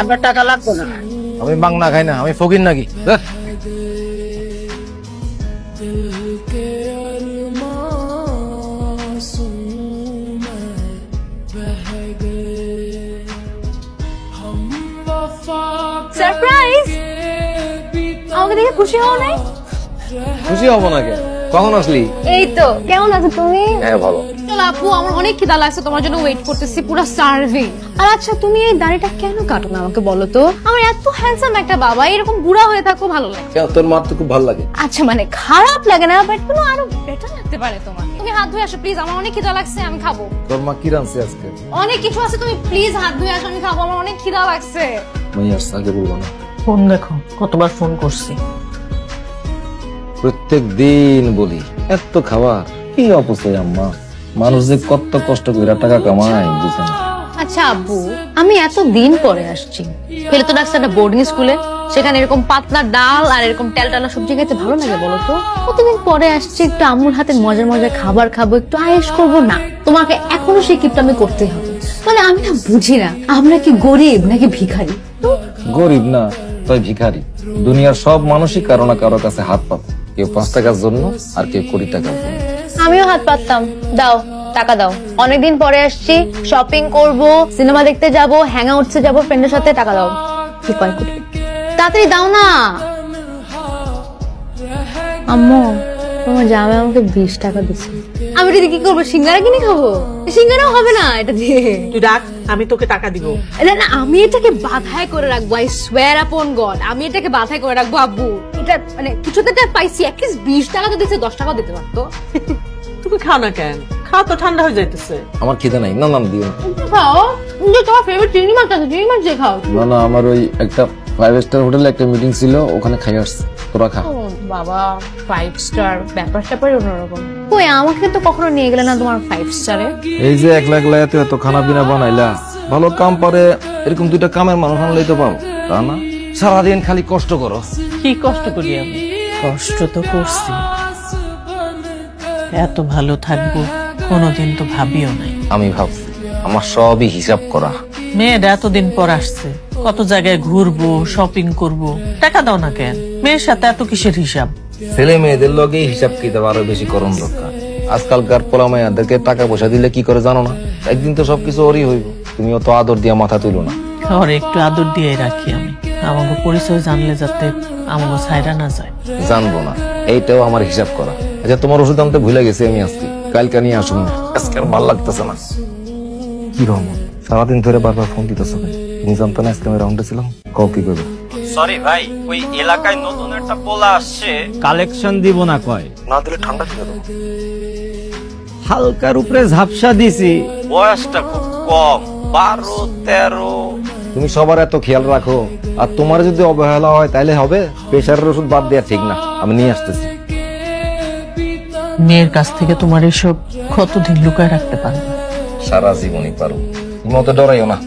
আপনার টাকা লাগতো না। আমি বাংলা খাই না, আমি ফকির নাকি? সারপ্রাইজ! আমাকে দেখে খুশি হও নাই? খুশি হব না কেন? কখন আসলি? এই তো। কেমন আছো তুমি? হ্যাঁ ভালো। চলো আপু, আমার অনেক খিদা লাগছে, তোমার জন্য ওয়েট করতেছি, পুরো সার্ভিং। আর আচ্ছা, তুমি এই দাড়িটা কেন কাটো না আমাকে বলো তো? আমার এত হ্যান্ডসাম একটা বাবা, এরকম বুড়া হয়ে থাকো ভালো লাগে। কেন, তোর মা তো খুব ভালো লাগে। আচ্ছা মানে খারাপ লাগে না, বাট কোনো আরো বেটার লাগতে পারে তোমাকে। তুমি হাত ধুয়ে আসো প্লিজ, আমার অনেক খিদা লাগছে, আমি খাবো। তোর মা কি রাঁধছে আজকে? অনেক কিছু আছে, তুমি প্লিজ হাত ধুয়ে আসো, আমি খাবো, আমার অনেক খিদা লাগছে। আমি আর আগে বলবো না। ফোন দেখো, কতবার ফোন করছি। প্রত্যেক দিন বলি এত খাবার কি অপচয় আম্মা। মানুষ যে কত কষ্ট করে টাকা কামায় বুঝে না। আচ্ছা আব্বু, আমি এত দিন পরে আসছি, ফেলে তো ডাকছে একটা বোর্ডিং স্কুলে, সেখানে এরকম পাতলা ডাল আর এরকম টালটালা সবজি খেতে ভালো লাগে বলো তো? কতদিন পরে আসছি, একটু আম্মুর হাতে মজার মজার খাবার খাবো, একটু আয়েশ করবো না? তোমাকে এখনো সেই কিপটামি করতে হবে। মানে আমি না বুঝি না, আমরা কি গরিব নাকি ভিখারি? গরিব না তাই ভিখারি। দুনিয়ার সব মানুষই কারো না কারো কাছে হাত পাতে, কেউ 5 টাকার জন্য আর কেউ 20 টাকার জন্য। আমিও হাত পাততাম। দাও টাকা দাও, অনেকদিন পরে আসছি, শপিং করব, সিনেমা দেখতে যাব, হ্যাং আউটসে যাবো ফ্রেন্ডের সাথে, টাকা দাও। কি কয় কোটি, তাড়াতাড়ি দাও না। আম্মু, তোমার জামাই আমাকে 20 টাকা দিচ্ছে, আমি এটা দিয়ে কি করবো? সিঙ্গারা কিনে খাবো? সিঙ্গারাও হবে না এটা দিয়ে। তুই ডাক, আমি তোকে টাকা দিব। না না, আমি এটাকে বাধাই করে রাখবো, আই সোয়ার আপন গড, আমি এটাকে বাধাই করে রাখবো আব্বু। এটা মানে কিছুতে পাইছি, অ্যাটলিস্ট 20 টাকা তো দিচ্ছে, 10 টাকাও দিতে পারতো। তুমি খাও না কেন? খাও তো, ঠান্ডা হয়ে যাইতেছে। আমার খিদে নাই। না না দিও না। খাও, তোমার ফেভারিট চিংড়ি মাছ আছে, চিংড়ি মাছ দিয়ে খাও। না না, আমার ওই একটা 5 স্টার হোটেলে একটা মিটিং ছিল, ওখানে খাই আসছে। তোরা খা। ও বাবা, 5 স্টার ব্যাপার স্যাপারই অন্যরকম। কই, আমাকে তো কখনো নিয়ে গেলে না তোমার 5 স্টারে। এই যে একলা একলা এত খানা পিনা বানাইলা, ভালো কাম পারে এরকম 2টা কামের মানুষ আনলেই তো পাও, তা না? সারাদিন খালি কষ্ট করো। কি কষ্ট করি আমি? কষ্ট তো করছি, এত ভালো থাকবো কোনোদিন তো ভাবিও নাই। আমি ভাবছি আমার সবই হিসাব করা। মেয়েটা এতদিন পর আসছে, কত জায়গায় ঘুরবো, শপিং করব, টাকা দাও না কেন? মেয়ের সাথে এত কিসের হিসাব? ছেলে মেয়েদের লগে হিসাব কিতাব আরো বেশি করণ দরকার। আজকালকার পোলা মাইয়াদেরকে টাকা পয়সা দিলে কি করে জানো না? একদিন তো সবকিছু ওরই হইব। তুমি অত আদর দিয়া মাথা তুলো না। ওরে একটু আদর দিয়ে রাখি আমি, আমাকে পরিচয় জানলে যাতে আমাকে ছাইরা না যায়। জানবো না, এইটাও আমার হিসাব করা। আচ্ছা, তোমার ওষুধ আনতে ভুলে গেছি আমি আজকে, কালকে নিয়ে আসুন না। আজকে আর ভালো লাগতেছে না। কি রহমান, সারাদিন ধরে বারবার ফোন দিতেছ? তুমি জানতো না আজকে আমি রাউন্ডে ছিলাম? কও কি করবে? সরি ভাই, ওই এলাকায় নতুন একটা পোলা আসছে, কালেকশন দিব না কয়। না দিলে ঠান্ডা ছিল তো। হালকার উপরে ঝাপসা দিছি। বয়সটা খুব কম, 12-13। তুমি সবার এত খেয়াল রাখো, আর তোমার যদি অবহেলা হয় তাহলে হবে? প্রেশারের ওষুধ বাদ দেওয়া ঠিক না, আমি নিয়ে আসতেছি। মেয়ের কাছ থেকে তোমার এসব কতদিন লুকায় রাখতে পারবে? সারা জীবনই পারো। তুমি অত ডরাইও না।